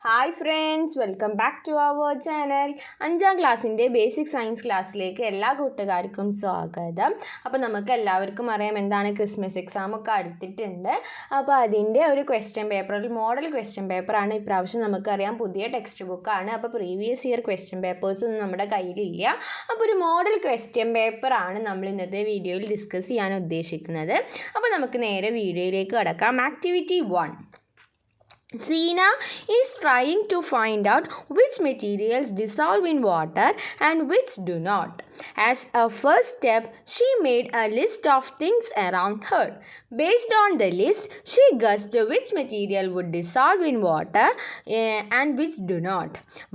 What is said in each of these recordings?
Hi friends, welcome back to our channel. 5ാം ക്ലാസ്സിൻ്റെ basic science ക്ലാസ്സിലേക്ക് എല്ലാ കൂട്ടുകാർക്കും സ്വാഗതം. അപ്പോൾ നമുക്ക് എല്ലാവർക്കും അറിയാം എന്താണ് ക്രിസ്മസ് എക്സാമൊക്കെ അടുത്തിട്ടുണ്ട്. അപ്പോൾ അതിൻ്റെ ഒരു ക്വസ്റ്റ്യൻ പേപ്പർ, ഒരു മോഡൽ ക്വസ്റ്റ്യൻ പേപ്പറാണ് ഇപ്രാവശ്യം. നമുക്കറിയാം പുതിയ ടെക്സ്റ്റ് ബുക്കാണ്. അപ്പോൾ പ്രീവിയസ് ഇയർ ക്വസ്റ്റ്യൻ പേപ്പേഴ്സൊന്നും നമ്മുടെ കയ്യിലില്ല. അപ്പോൾ ഒരു മോഡൽ ക്വസ്റ്റ്യൻ പേപ്പറാണ് നമ്മൾ ഇന്നത്തെ വീഡിയോയിൽ ഡിസ്കസ് ചെയ്യാൻ ഉദ്ദേശിക്കുന്നത്. അപ്പോൾ നമുക്ക് നേരെ വീഡിയോയിലേക്ക് കടക്കാം. Activity 1. Sina is trying to find out which materials dissolve in water and which do not. As a first step, she made a list of things around her. Based on the list, she guessed which material would dissolve in water and which do not.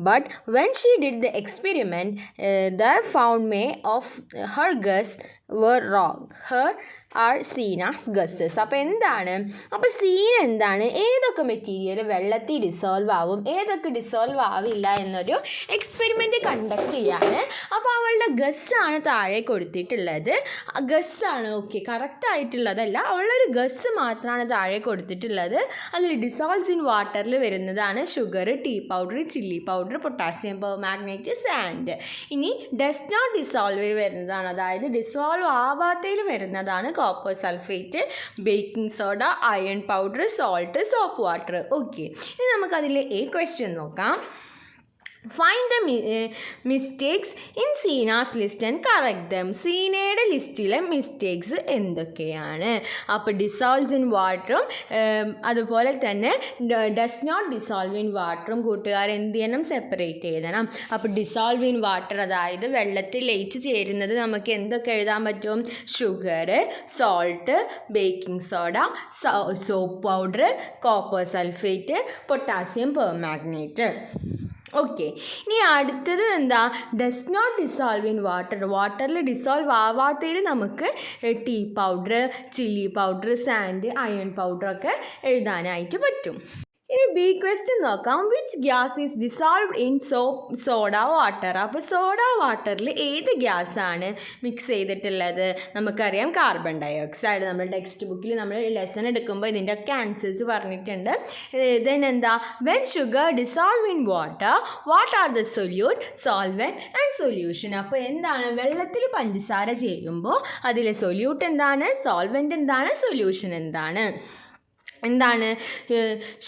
But when she did the experiment, the found many of her guess were wrong. Her are Sina's guesses. അപ്പോൾ സീന എന്താണ്, ഏതൊക്കെ material വെള്ളത്തിൽ dissolve ആവും, ഏതൊക്കെ dissolve ആവില്ല എന്നൊരു experiment conduct ചെയ്യാണ്. അപ്പോൾ അവളുടെ ഗസ്സാണ് താഴെ കൊടുത്തിട്ടുള്ളത്. ഗസ്സാണ്, ഓക്കെ, കറക്റ്റായിട്ടുള്ളതല്ല, അവളൊരു ഗസ് മാത്രമാണ് താഴെ കൊടുത്തിട്ടുള്ളത്. അതിൽ ഡിസോൾവ്സ് ഇൻ വാട്ടറിൽ വരുന്നതാണ് sugar, tea powder, chilli powder, potassium permanganate, sand. ഇനി ഡസ് നോട്ട് ഡിസോൾവിൽ വരുന്നതാണ്, അതായത് ഡിസോൾവ് ആവാത്തതിൽ വരുന്നതാണ് copper sulphate, baking soda, iron powder, salt, soap water. Okay, ഇനി നമുക്കതിൽ ക്വസ്റ്റ്യൻ നോക്കാം. Find the mistakes in Seena's list and correct them. സീനയുടെ ലിസ്റ്റിലെ മിസ്റ്റേക്സ് എന്തൊക്കെയാണ്? അപ്പോൾ ഡിസോൾവ്സ് ഇൻ വാട്ടറും അതുപോലെ തന്നെ ഡസ് നോട്ട് ഡിസോൾവ് ഇൻ വാട്ടറും കൂട്ടുകാർ എന്ത് ചെയ്യണം, സെപ്പറേറ്റ് ചെയ്യണം. അപ്പോൾ ഡിസോൾവ് ഇൻ വാട്ടർ, അതായത് വെള്ളത്തിൽ ലയിച്ച് ചേരുന്നത് നമുക്ക് എന്തൊക്കെ എഴുതാൻ പറ്റും? Sugar, salt, baking soda, soap powder, copper sulphate, potassium permanganate. Okay, ഇനി അടുത്തത് എന്താ? Does not dissolve in water. വാട്ടറിൽ ഡിസോൾവ് ആവാത്തതിൽ നമുക്ക് tea powder, chilli powder, sand, iron പൗഡറൊക്കെ എഴുതാനായിട്ട് പറ്റും. ഇനി ബി ക്വസ്റ്റ്യൻ നോക്കാം. Which gas is dissolved in soda water. അപ്പോൾ സോഡ വാട്ടറിൽ ഏത് ഗ്യാസാണ് മിക്സ് ചെയ്തിട്ടുള്ളത്? നമുക്കറിയാം കാർബൺ ഡയോക്സൈഡ്. നമ്മൾ ടെക്സ്റ്റ് ബുക്കിൽ നമ്മൾ ലെസൺ എടുക്കുമ്പോൾ ഇതിൻ്റെ ഒക്കെ ആൻസേഴ്സ് പറഞ്ഞിട്ടുണ്ട്. ദെൻ എന്താ? When sugar dissolve in water, what are the solute, solvent and solution. അപ്പോൾ എന്താണ്? വെള്ളത്തിൽ പഞ്ചസാര ചേരുമ്പോൾ അതിലെ സൊല്യൂട്ട് എന്താണ്, സോൾവെൻറ്റ് എന്താണ്, സൊല്യൂഷൻ എന്താണ്?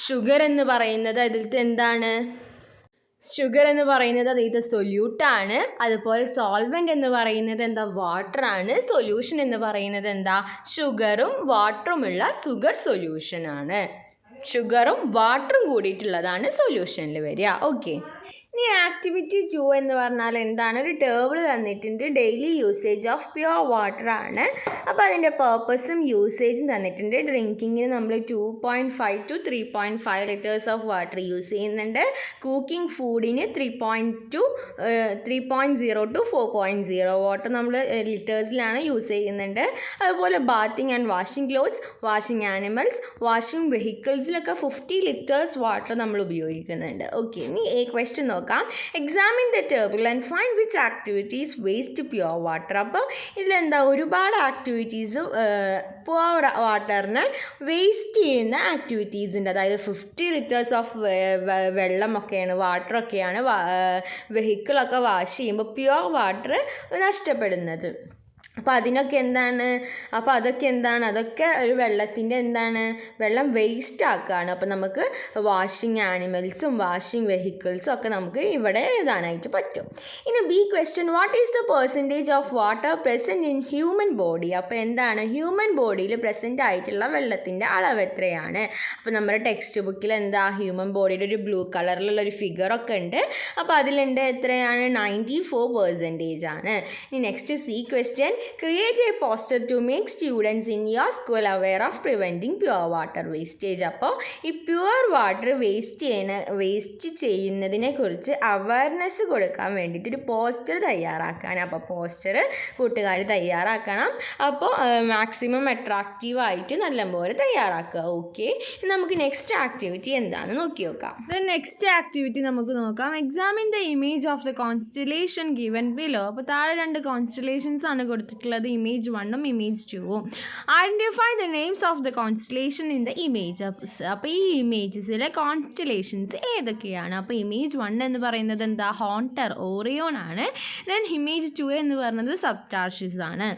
ഷുഗർ എന്ന് പറയുന്നത് അതിലത്തെ എന്താണ്? ഷുഗർ എന്ന് പറയുന്നത് അതിലത്തെ സൊല്യൂട്ടാണ്. അതുപോലെ സോൾവെൻ്റ് എന്ന് പറയുന്നത് എന്താ? വാട്ടറാണ്. സൊല്യൂഷൻ എന്ന് പറയുന്നത് എന്താ? ഷുഗറും വാട്ടറുമുള്ള ഷുഗർ സൊല്യൂഷനാണ്. ഷുഗറും വാട്ടറും കൂടിയിട്ടുള്ളതാണ് സൊല്യൂഷനിൽ വരിക. ഓക്കെ, ഇനി ആക്ടിവിറ്റി 2 എന്ന് പറഞ്ഞാൽ എന്താണ്? ഒരു ടേബിൾ തന്നിട്ടുണ്ട്. Daily usage of pure water ആണ്. അപ്പോൾ അതിൻ്റെ പേർപ്പസും യൂസേജും തന്നിട്ടുണ്ട്. ഡ്രിങ്കിങ്ങിന് നമ്മൾ 2.5 to 3.5 litres of water use ചെയ്യുന്നുണ്ട്. കുക്കിംഗ് ഫുഡിന് 3.0 to 4.0 വാട്ടർ നമ്മൾ ലിറ്റേഴ്സിലാണ് യൂസ് ചെയ്യുന്നുണ്ട്. അതുപോലെ bathing and washing clothes, washing animals, washing വെഹിക്കിൾസിലൊക്കെ 50 ലിറ്റേഴ്സ് വാട്ടർ നമ്മൾ ഉപയോഗിക്കുന്നുണ്ട്. ഓക്കെ, ഇനി ക്വസ്റ്റ്യൻ നോക്കാം. Examine the table and find which activities waste pure water. അപ്പോൾ ഇതിലെന്താ? ഒരുപാട് ആക്ടിവിറ്റീസ് പ്യുവർ വാട്ടറിനെ വേസ്റ്റ് ചെയ്യുന്ന ആക്ടിവിറ്റീസ് ഉണ്ട്. അതായത് 50 ലിറ്റേഴ്സ് ഓഫ് വെള്ളമൊക്കെയാണ്, വാട്ടറൊക്കെയാണ് വെഹിക്കിളൊക്കെ വാഷ് ചെയ്യുമ്പോൾ പ്യുവർ വാട്ടർ നഷ്ടപ്പെടുന്നത്. അപ്പോൾ അതിനൊക്കെ എന്താണ്? അപ്പോൾ അതൊക്കെ എന്താണ്? അതൊക്കെ ഒരു വെള്ളത്തിൻ്റെ എന്താണ്? വെള്ളം വേസ്റ്റ് ആക്കുകയാണ്. അപ്പോൾ നമുക്ക് വാഷിംഗ് ആനിമൽസും വാഷിംഗ് വെഹിക്കിൾസും ഒക്കെ നമുക്ക് ഇവിടെ എഴുതാനായിട്ട് പറ്റും. ഇനി B question, what is the percentage of water present in human body. അപ്പോൾ എന്താണ്? ഹ്യൂമൻ ബോഡിയിൽ പ്രസൻറ്റ് ആയിട്ടുള്ള വെള്ളത്തിൻ്റെ അളവ് എത്രയാണ്? അപ്പോൾ നമ്മുടെ ടെക്സ്റ്റ് ബുക്കിൽ എന്താ? ഹ്യൂമൻ ബോഡിയുടെ ഒരു ബ്ലൂ കളറിലുള്ള ഒരു ഫിഗറൊക്കെ ഉണ്ട്. അപ്പോൾ അതിലുണ്ട് എത്രയാണ്? 94% ആണ്. ഇനി next C question, create a poster to make students in your school aware of preventing pure water wastage. അപ്പോൾ ഈ പ്യുവർ വാട്ടർ വേസ്റ്റ് ചെയ്യുന്നതിനെ കുറിച്ച് അവയർനെസ് കൊടുക്കാൻ വേണ്ടിയിട്ട് ഒരു പോസ്റ്റർ തയ്യാറാക്കാൻ. അപ്പോൾ പോസ്റ്റർ കൂട്ടുകാർ തയ്യാറാക്കണം. അപ്പോൾ മാക്സിമം അട്രാക്റ്റീവായിട്ട് നല്ലപോലെ തയ്യാറാക്കുക. ഓക്കെ, നമുക്ക് നെക്സ്റ്റ് ആക്ടിവിറ്റി എന്താണെന്ന് നോക്കി നോക്കാം. നെക്സ്റ്റ് ആക്ടിവിറ്റി നമുക്ക് നോക്കാം. Examine the image of the constellation given below. അപ്പോൾ താഴെ 2 കോൺസ്റ്റലേഷൻസ് ആണ് കൊടുത്തത്. കൊടുത്തിട്ടുള്ളത് ഇമേജ് 1ഉം ഇമേജ് 2ഉം. Identify the names of the constellation in the image. അപ്പോൾ ഈ ഇമേജസിലെ കോൺസ്റ്റലേഷൻസ് ഏതൊക്കെയാണ്? അപ്പോൾ ഇമേജ് 1 എന്ന് പറയുന്നത് എന്താ? ഹോണ്ടർ, ഓറിയോൺ ആണ്. ദെൻ ഇമേജ് 2 എന്ന് പറയുന്നത് സപ്റ്റാർഷ്യസ് ആണ്.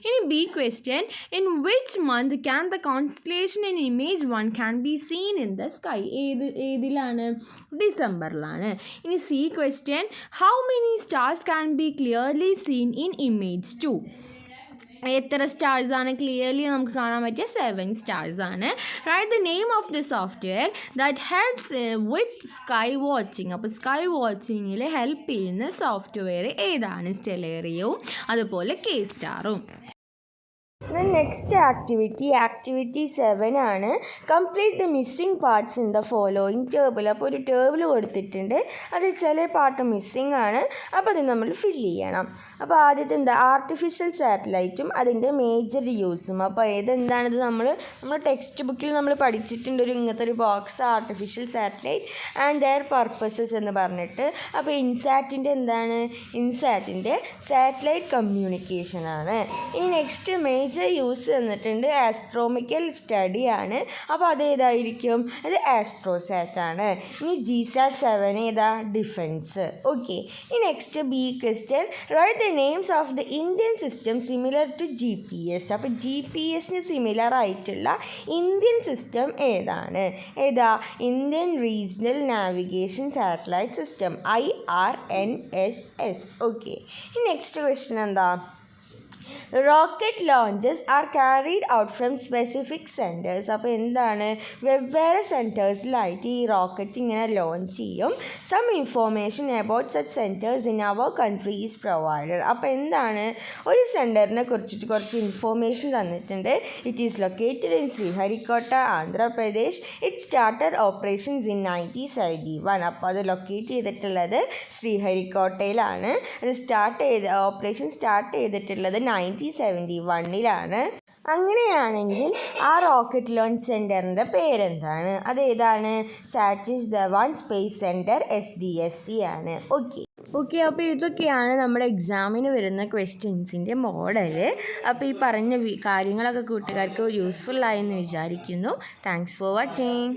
ഇനി B question, in which month can the constellation in image 1 can be seen in the sky? ഏതിലാണ്? ഡിസംബറിലാണ്. ഇനി C question, how many stars can be clearly seen in image 2? എത്ര stars ആണ് ക്ലിയർലി നമുക്ക് കാണാൻ പറ്റിയ? 7 സ്റ്റാർസ് ആണ്. Write the name of the software that helps with sky watching. അപ്പോൾ സ്കൈ വാച്ചിങ്ങിൽ ഹെൽപ്പ് ചെയ്യുന്ന സോഫ്റ്റ്വെയർ ഏതാണ്? സ്റ്റെലേറിയവും അതുപോലെ കെ സ്റ്റാറും. നെക്സ്റ്റ് ആക്ടിവിറ്റി 7 ആണ്. Complete the missing parts in the following table. അപ്പോൾ ഒരു ടേബിൾ കൊടുത്തിട്ടുണ്ട്, അതിൽ ചില പാർട്ട് മിസ്സിംഗ് ആണ്. അപ്പോൾ അത് നമ്മൾ ഫില്ല് ചെയ്യണം. അപ്പോൾ ആദ്യത്തെ എന്താ? ആർട്ടിഫിഷ്യൽ സാറ്റലൈറ്റും അതിൻ്റെ മേജർ യൂസും. അപ്പോൾ ഏതെന്താണിത്? നമ്മൾ ടെക്സ്റ്റ് ബുക്കിൽ നമ്മൾ പഠിച്ചിട്ടുണ്ട് ഇങ്ങനത്തെ ഒരു box, artificial satellite and their purposes എന്ന് പറഞ്ഞിട്ട്. അപ്പോൾ ഇൻസാറ്റിൻ്റെ എന്താണ്? ഇൻസാറ്റിൻ്റെ സാറ്റലൈറ്റ് കമ്മ്യൂണിക്കേഷൻ ആണ്. ഇനി നെക്സ്റ്റ് മേജർ യൂസ് തന്നിട്ടുണ്ട്, ആസ്ട്രോമിക്കൽ സ്റ്റഡി ആണ്. അപ്പോൾ അതേതായിരിക്കും? അത് ആസ്ട്രോസാറ്റ് ആണ്. ഇനി ജിസാറ്റ് 7 ഏതാ? ഡിഫെൻസ്. ഓക്കെ. ഇനി next b question, right the names of the Indian system similar to GPS. അപ്പോൾ GPS സിമിലർ ആയിട്ടുള്ള ഇന്ത്യൻ സിസ്റ്റം ഏതാണ്? ഏതാ? Indian regional navigation satellite system, IRNSS. Okay. ഇനി നെക്സ്റ്റ് ക്വസ്റ്റ്യൻ എന്താ? Rocket launches are carried out from specific centres. അപ്പോൾ എന്താണ്? വെവ്വേറെ സെൻറ്റേഴ്സിലായിട്ട് ഈ റോക്കറ്റ് ഇങ്ങനെ ലോഞ്ച് ചെയ്യും. Some information about such centres in our country is provided. അപ്പോൾ എന്താണ്? ഒരു സെൻറ്ററിനെ കുറിച്ചിട്ട് കുറച്ച് ഇൻഫോർമേഷൻ തന്നിട്ടുണ്ട്. It is located in Sriharikota, Andhra Pradesh. It started operations in 1971. അപ്പോൾ അത് ലൊക്കേറ്റ് ചെയ്തിട്ടുള്ളത് ശ്രീഹരിക്കോട്ടയിലാണ്. അത് ഓപ്പറേഷൻ സ്റ്റാർട്ട് ചെയ്തിട്ടുള്ളത് 1971. അങ്ങനെയാണെങ്കിൽ ആ റോക്കറ്റ് ലോഞ്ച് സെൻറ്ററിൻ്റെ പേരെന്താണ്? അതേതാണ്? സാറ്റിസ് ധവാൻ സ്പേസ് സെൻറ്റർ, SDSC ആണ്. ഓക്കെ. അപ്പോൾ ഇതൊക്കെയാണ് നമ്മുടെ എക്സാമിന് വരുന്ന ക്വസ്റ്റ്യൻസിൻ്റെ മോഡൽ. അപ്പോൾ ഈ പറഞ്ഞ കാര്യങ്ങളൊക്കെ കൂട്ടുകാർക്ക് യൂസ്ഫുൾ ആയെന്ന് വിചാരിക്കുന്നു. Thanks for watching.